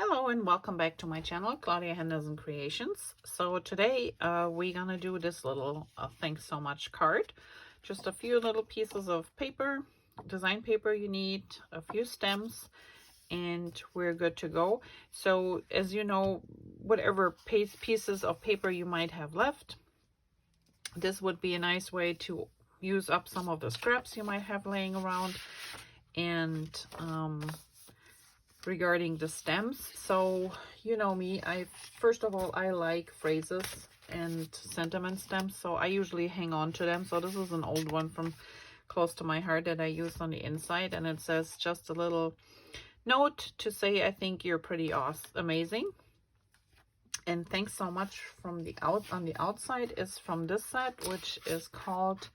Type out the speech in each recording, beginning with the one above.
Hello and welcome back to my channel, Claudia Henderson Creations. So today we're gonna do this little thanks so much card. Just a few little pieces of paper, design paper you need, a few stems, and we're good to go. So as you know, whatever pieces of paper you might have left, this would be a nice way to use up some of the scraps you might have laying around. And regarding the stems, so you know me, first of all, I like phrases and sentiment stems, so I usually hang on to them. So this is an old one from close to my heart that I use on the inside, and it says just a little note to say I think you're pretty amazing, and thanks so much. From the on the outside is from this set, which is called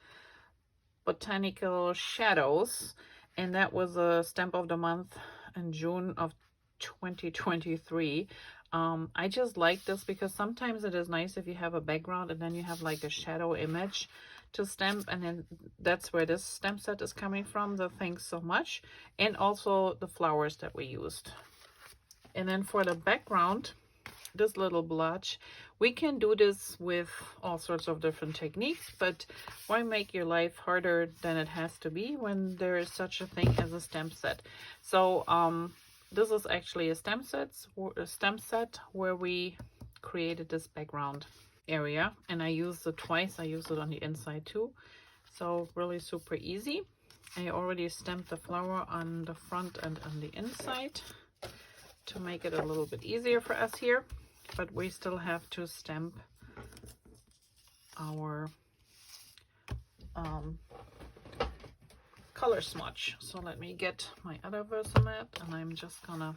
Botanical Shadows, and that was a stamp of the month in June of 2023. I just like this because sometimes it is nice if you have a background and then you have like a shadow image to stamp, and then that's where this stamp set is coming from, the thanks so much, and also the flowers that we used. And then for the background, this little blotch, we can do this with all sorts of different techniques, but why make your life harder than it has to be when there is such a thing as a stamp set? So this is actually a stamp set where we created this background area, and I used it twice. I used it on the inside too, so really super easy. I already stamped the flower on the front and on the inside to make it a little bit easier for us here, but we still have to stamp our color smudge. So let me get my other Versamat, and I'm just gonna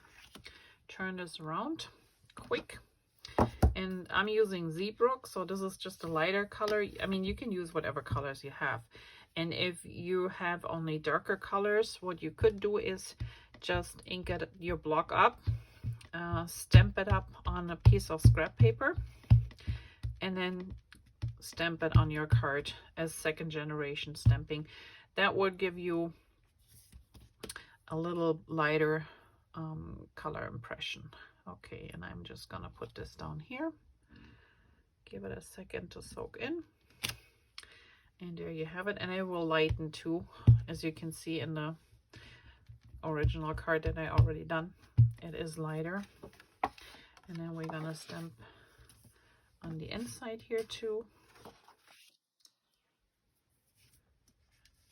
turn this around quick. And I'm using Zebrook, so this is just a lighter color. I mean, you can use whatever colors you have, and if you have only darker colors, what you could do is just ink your block up, stamp it up on a piece of scrap paper, and then stamp it on your card as second generation stamping. That would give you a little lighter color impression. Okay, and I'm just gonna put this down here, give it a second to soak in, and there you have it. And it will lighten too, as you can see in the original card that I already done. It is lighter. And then we're gonna stamp on the inside here too.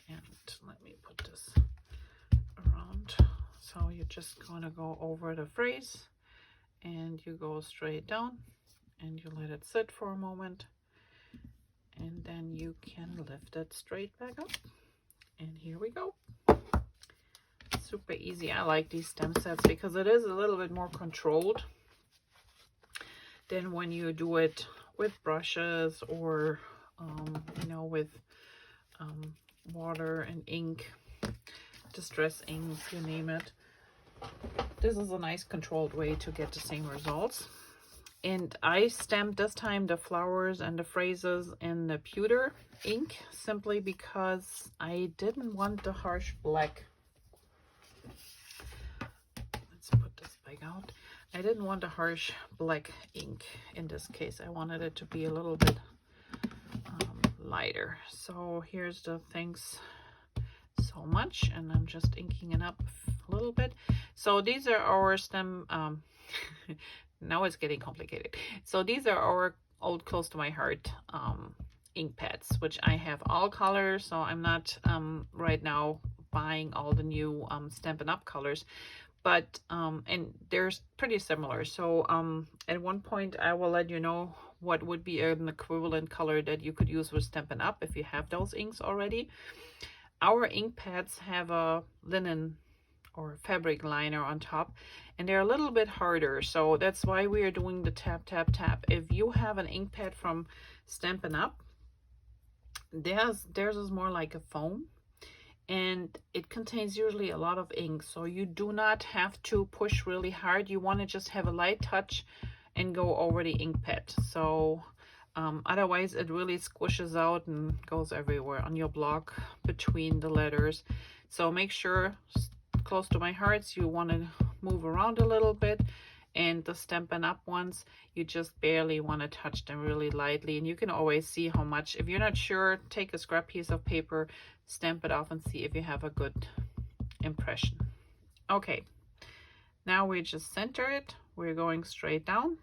And let me put this around. So you're just gonna go over the phrase and you go straight down and you let it sit for a moment, and then you can lift it straight back up. And here we go. Super easy. I like these stamp sets because it is a little bit more controlled than when you do it with brushes or you know, with water and ink, distress ink, you name it. This is a nice controlled way to get the same results. And I stamped this time the flowers and the phrases in the pewter ink simply because I didn't want the harsh black. Let's put this back out. I didn't want a harsh black ink in this case. I wanted it to be a little bit lighter. So here's the thanks so much, and I'm just inking it up a little bit. So these are our stem now it's getting complicated. So these are our old close to my heart ink pads, which I have all colors, so I'm not right now buying all the new Stampin' Up colors, but and they're pretty similar. So at one point I will let you know what would be an equivalent color that you could use with Stampin' Up if you have those inks already. Our ink pads have a linen or fabric liner on top, and they're a little bit harder, so that's why we are doing the tap tap tap. If you have an ink pad from Stampin' Up, theirs is more like a foam, and it contains usually a lot of ink, so you do not have to push really hard. You want to just have a light touch and go over the ink pad. So otherwise it really squishes out and goes everywhere on your block between the letters. So make sure, close to my hearts, you want to move around a little bit And the Stampin' Up! Ones, you just barely want to touch them really lightly. And you can always see how much. If you're not sure, take a scrap piece of paper, stamp it off, and see if you have a good impression. Okay, now we just center it. We're going straight down,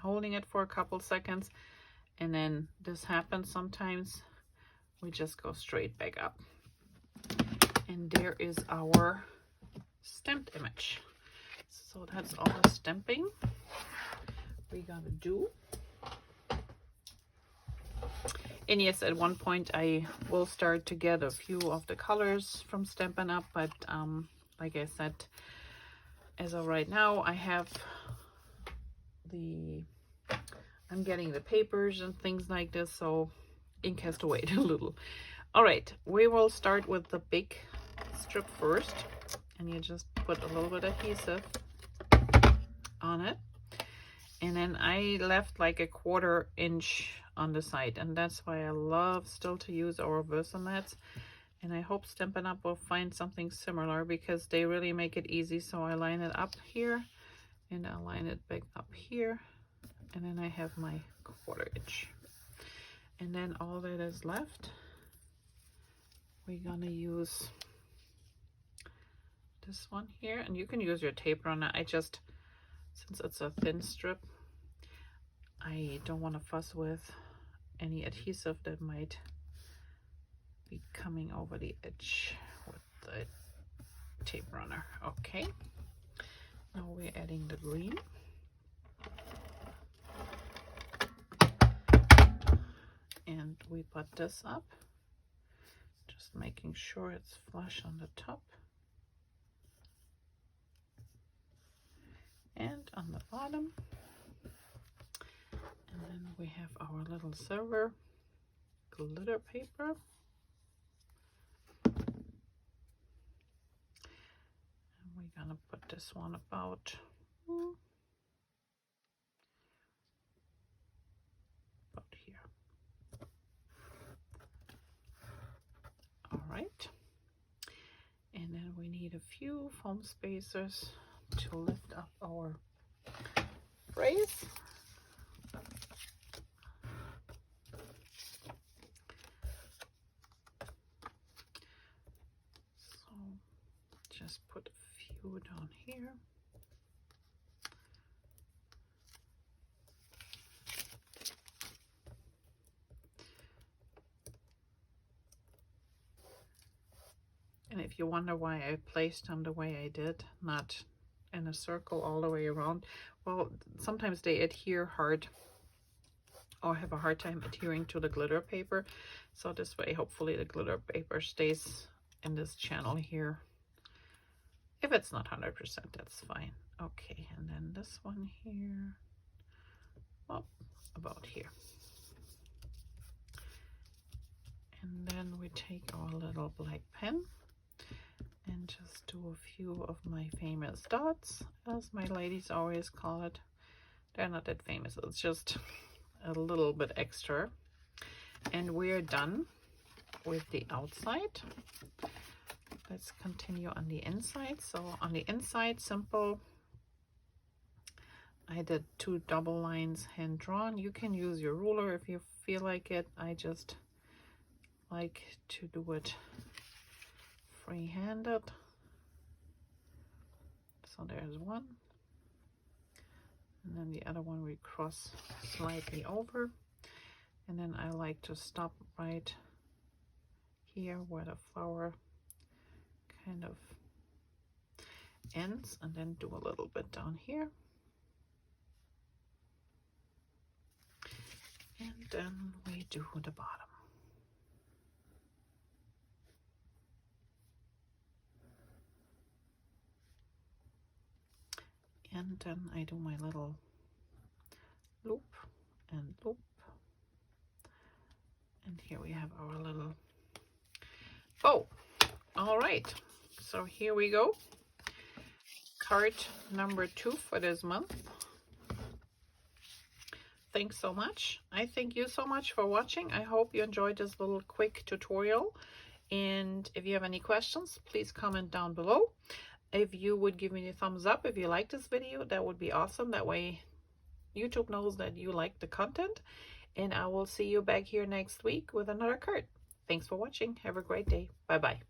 holding it for a couple seconds, and then this happens sometimes. We just go straight back up. And there is our stamped image. So that's all the stamping we gotta do. And yes, at one point I will start to get a few of the colors from Stampin' Up! But like I said, as of right now, I'm getting the papers and things like this, so ink has to wait a little. All right, we will start with the big strip first, and you just put a little bit of adhesive on it. And then I left like a 1/4 inch on the side, and that's why I love still to use our Versamats. And I hope Stampin' Up! Will find something similar, because they really make it easy. So I line it up here, and I line it back up here, and then I have my 1/4 inch. And then all that is left, we're gonna use this one here, and you can use your tape runner. I just, since it's a thin strip, I don't want to fuss with any adhesive that might be coming over the edge with the tape runner. Okay, now we're adding the green. And we put this up, just making sure it's flush on the top and on the bottom. And then we have our little silver glitter paper. And we're gonna put this one about here. All right. And then we need a few foam spacers to lift up our phrase. So just put a few down here. And if you wonder why I placed them the way I did, not in a circle all the way around, well, sometimes they adhere hard or have a hard time adhering to the glitter paper. So this way, hopefully the glitter paper stays in this channel here. If it's not 100%, that's fine. Okay, and then this one here, well, about here. And then we take our little black pen and just do a few of my famous dots, as my ladies always call it. They're not that famous, it's just a little bit extra. And we're done with the outside. Let's continue on the inside. So on the inside, simple. I did 2 double lines hand drawn. You can use your ruler if you feel like it. I just like to do it free-handed. So there's one, and then the other one we cross slightly over, and then I like to stop right here where the flower kind of ends, and then do a little bit down here, and then we do the bottom. And then I do my little loop and loop. And here we have our little bow. All right, so here we go. Card number 2 for this month. Thanks so much. I thank you so much for watching. I hope you enjoyed this little quick tutorial. And if you have any questions, please comment down below. if you would give me a thumbs up if you like this video. That would be awesome. That way YouTube knows that you like the content. And I will see you back here next week with another card. Thanks for watching. Have a great day. Bye-bye.